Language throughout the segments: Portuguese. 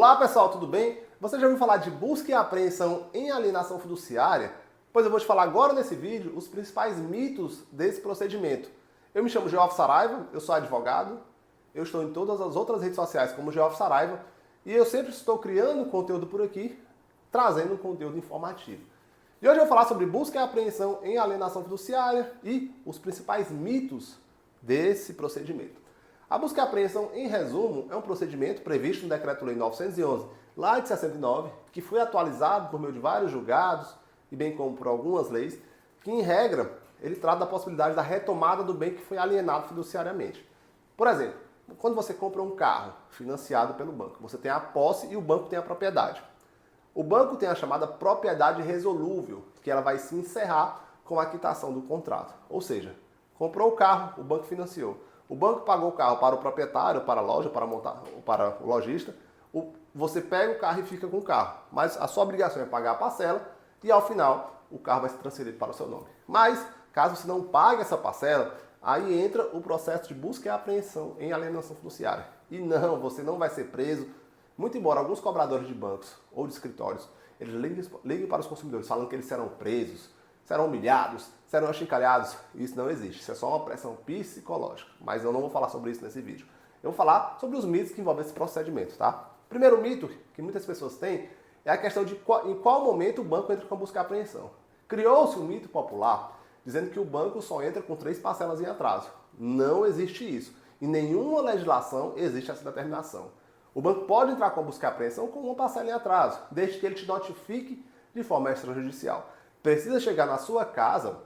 Olá pessoal, tudo bem? Você já ouviu falar de busca e apreensão em alienação fiduciária? Pois eu vou te falar agora nesse vídeo os principais mitos desse procedimento. Eu me chamo Geoff Saraiva, eu sou advogado, eu estou em todas as outras redes sociais como Geoff Saraiva e eu sempre estou criando conteúdo por aqui, trazendo conteúdo informativo. E hoje eu vou falar sobre busca e apreensão em alienação fiduciária e os principais mitos desse procedimento. A busca e apreensão, em resumo, é um procedimento previsto no Decreto-Lei 911, lá de 69, que foi atualizado por meio de vários julgados, e bem como por algumas leis, que, em regra, ele trata da possibilidade da retomada do bem que foi alienado fiduciariamente. Por exemplo, quando você compra um carro financiado pelo banco, você tem a posse e o banco tem a propriedade. O banco tem a chamada propriedade resolúvel, que ela vai se encerrar com a quitação do contrato. Ou seja, comprou o carro, o banco financiou. O banco pagou o carro para o proprietário, para a loja, para o lojista. Você pega o carro e fica com o carro. Mas a sua obrigação é pagar a parcela e ao final o carro vai ser transferido para o seu nome. Mas, caso você não pague essa parcela, aí entra o processo de busca e apreensão em alienação fiduciária. E não, você não vai ser preso. Muito embora alguns cobradores de bancos ou de escritórios, eles liguem para os consumidores falando que eles serão presos, serão humilhados, serão achincalhados. Isso não existe. Isso é só uma pressão psicológica. Mas eu não vou falar sobre isso nesse vídeo. Eu vou falar sobre os mitos que envolvem esse procedimento, tá? Primeiro mito que muitas pessoas têm é a questão de em qual momento o banco entra com a busca e apreensão. Criou-se um mito popular dizendo que o banco só entra com 3 parcelas em atraso. Não existe isso. Em nenhuma legislação existe essa determinação. O banco pode entrar com a busca e apreensão com 1 parcela em atraso, desde que ele te notifique de forma extrajudicial. Precisa chegar na sua casa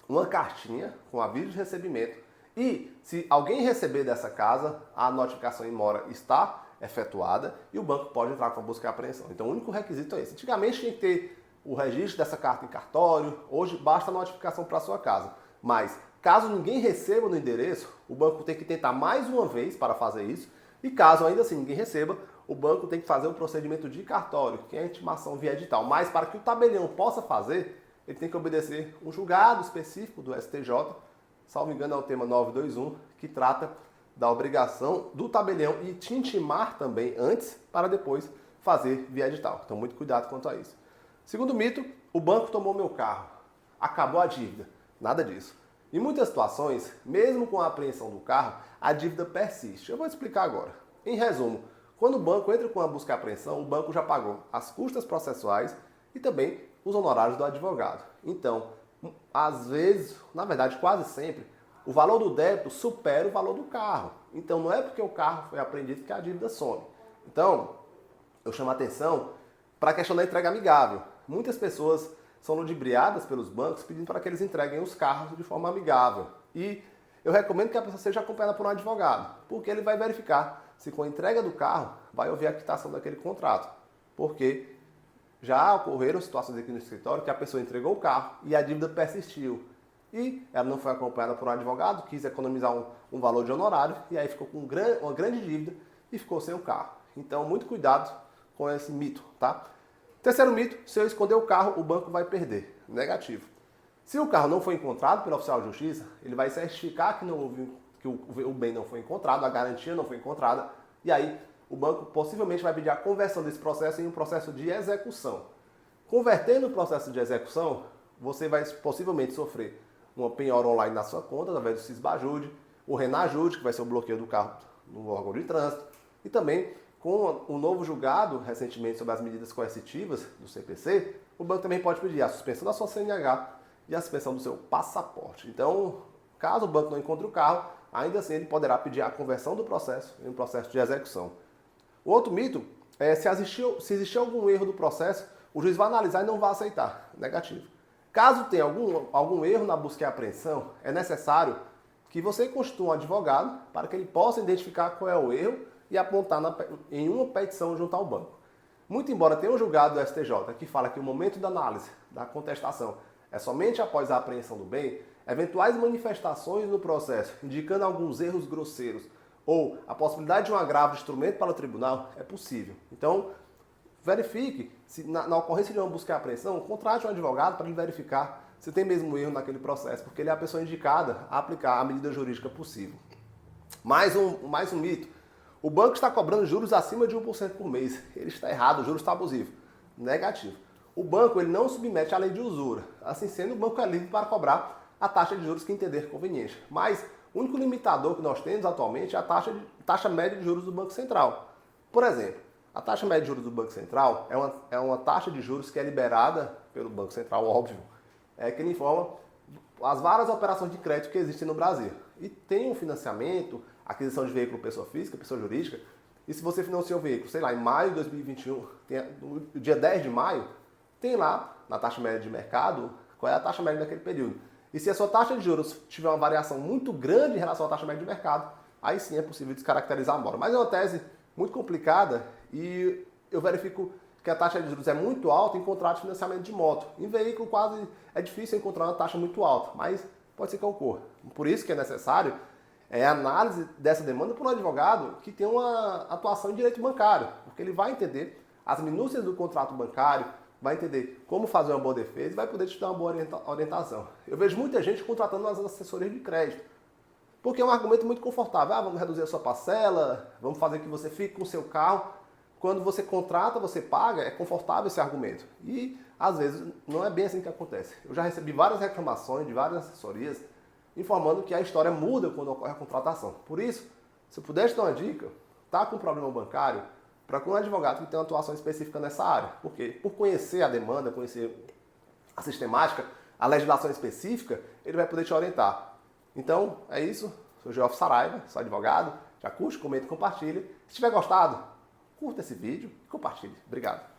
uma cartinha com aviso de recebimento e, se alguém receber dessa casa, a notificação em mora está efetuada e o banco pode entrar com a busca e apreensão. Então, o único requisito é esse. Antigamente tinha que ter o registro dessa carta em cartório, hoje basta a notificação para a sua casa. Mas, caso ninguém receba no endereço, o banco tem que tentar mais uma vez para fazer isso e, caso ainda assim ninguém receba, o banco tem que fazer o procedimento de cartório, que é a intimação via edital. Mas para que o tabelião possa fazer, ele tem que obedecer um julgado específico do STJ, salvo engano é o tema 921, que trata da obrigação do tabelião e te intimar também antes, para depois fazer via edital. Então muito cuidado quanto a isso. Segundo mito, o banco tomou meu carro, acabou a dívida. Nada disso. Em muitas situações, mesmo com a apreensão do carro, a dívida persiste. Eu vou explicar agora. Em resumo, quando o banco entra com a busca e apreensão, o banco já pagou as custas processuais e também os honorários do advogado. Então, às vezes, na verdade quase sempre, o valor do débito supera o valor do carro. Então não é porque o carro foi apreendido que a dívida some. Então, eu chamo a atenção para a questão da entrega amigável. Muitas pessoas são ludibriadas pelos bancos pedindo para que eles entreguem os carros de forma amigável. E eu recomendo que a pessoa seja acompanhada por um advogado, porque ele vai verificar se com a entrega do carro vai haver a quitação daquele contrato. Porque já ocorreram situações aqui no escritório que a pessoa entregou o carro e a dívida persistiu. E ela não foi acompanhada por um advogado, quis economizar um valor de honorário e aí ficou com uma grande dívida e ficou sem o carro. Então, muito cuidado com esse mito, tá? Terceiro mito, se eu esconder o carro, o banco vai perder. Negativo. Se o carro não foi encontrado pelo oficial de justiça, ele vai certificar que o bem não foi encontrado, a garantia não foi encontrada, e aí o banco possivelmente vai pedir a conversão desse processo em um processo de execução. Convertendo o processo de execução, você vai possivelmente sofrer uma penhora online na sua conta, através do Cisbajude, o Renajude, que vai ser o bloqueio do carro no órgão de trânsito, e também com o novo julgado recentemente sobre as medidas coercitivas do CPC, o banco também pode pedir a suspensão da sua CNH e a suspensão do seu passaporte. Então, caso o banco não encontre o carro, ainda assim ele poderá pedir a conversão do processo em um processo de execução. O outro mito é se existir algum erro do processo, o juiz vai analisar e não vai aceitar. Negativo. Caso tenha algum erro na busca e apreensão, é necessário que você constitua um advogado para que ele possa identificar qual é o erro e apontar em uma petição junto ao banco. Muito embora tenha um julgado do STJ que fala que o momento da análise, da contestação, é somente após a apreensão do bem, eventuais manifestações no processo indicando alguns erros grosseiros ou a possibilidade de um agravo de instrumento para o tribunal é possível. Então, verifique se na ocorrência de uma busca e apreensão, contrate um advogado para ele verificar se tem mesmo erro naquele processo, porque ele é a pessoa indicada a aplicar a medida jurídica possível. Mais um mito. o banco está cobrando juros acima de 1% por mês. Ele está errado, o juro está abusivo. Negativo. O banco ele não submete à lei de usura. Assim sendo, o banco é livre para cobrar a taxa de juros que entender conveniente. Mas o único limitador que nós temos atualmente é a taxa média de juros do Banco Central. Por exemplo, a taxa média de juros do Banco Central é uma taxa de juros que é liberada pelo Banco Central, óbvio, que ele informa as várias operações de crédito que existem no Brasil. E tem um financiamento, aquisição de veículo pessoa física, pessoa jurídica, e se você financia um veículo, sei lá, em maio de 2021, no dia 10 de maio, tem lá, na taxa média de mercado, qual é a taxa média daquele período. E se a sua taxa de juros tiver uma variação muito grande em relação à taxa média de mercado, aí sim é possível descaracterizar a mora. Mas é uma tese muito complicada e eu verifico que a taxa de juros é muito alta em contrato de financiamento de moto. Em veículo quase é difícil encontrar uma taxa muito alta, mas pode ser que ocorra. Por isso que é necessário a análise dessa demanda por um advogado que tem uma atuação em direito bancário, porque ele vai entender as minúcias do contrato bancário, vai entender como fazer uma boa defesa e vai poder te dar uma boa orientação. Eu vejo muita gente contratando as assessorias de crédito, porque é um argumento muito confortável. Vamos reduzir a sua parcela, vamos fazer que você fique com o seu carro. Quando você contrata, você paga, é confortável esse argumento. E, às vezes, não é bem assim que acontece. Eu já recebi várias reclamações de várias assessorias informando que a história muda quando ocorre a contratação. Por isso, se eu puder te dar uma dica, tá com um problema bancário, procure um advogado que tem uma atuação específica nessa área. Por quê? Por conhecer a demanda, conhecer a sistemática, a legislação específica, ele vai poder te orientar. Então, é isso. Sou Geoff Saraiva, sou advogado. Já curte, comenta e compartilha. Se tiver gostado, curta esse vídeo e compartilhe. Obrigado.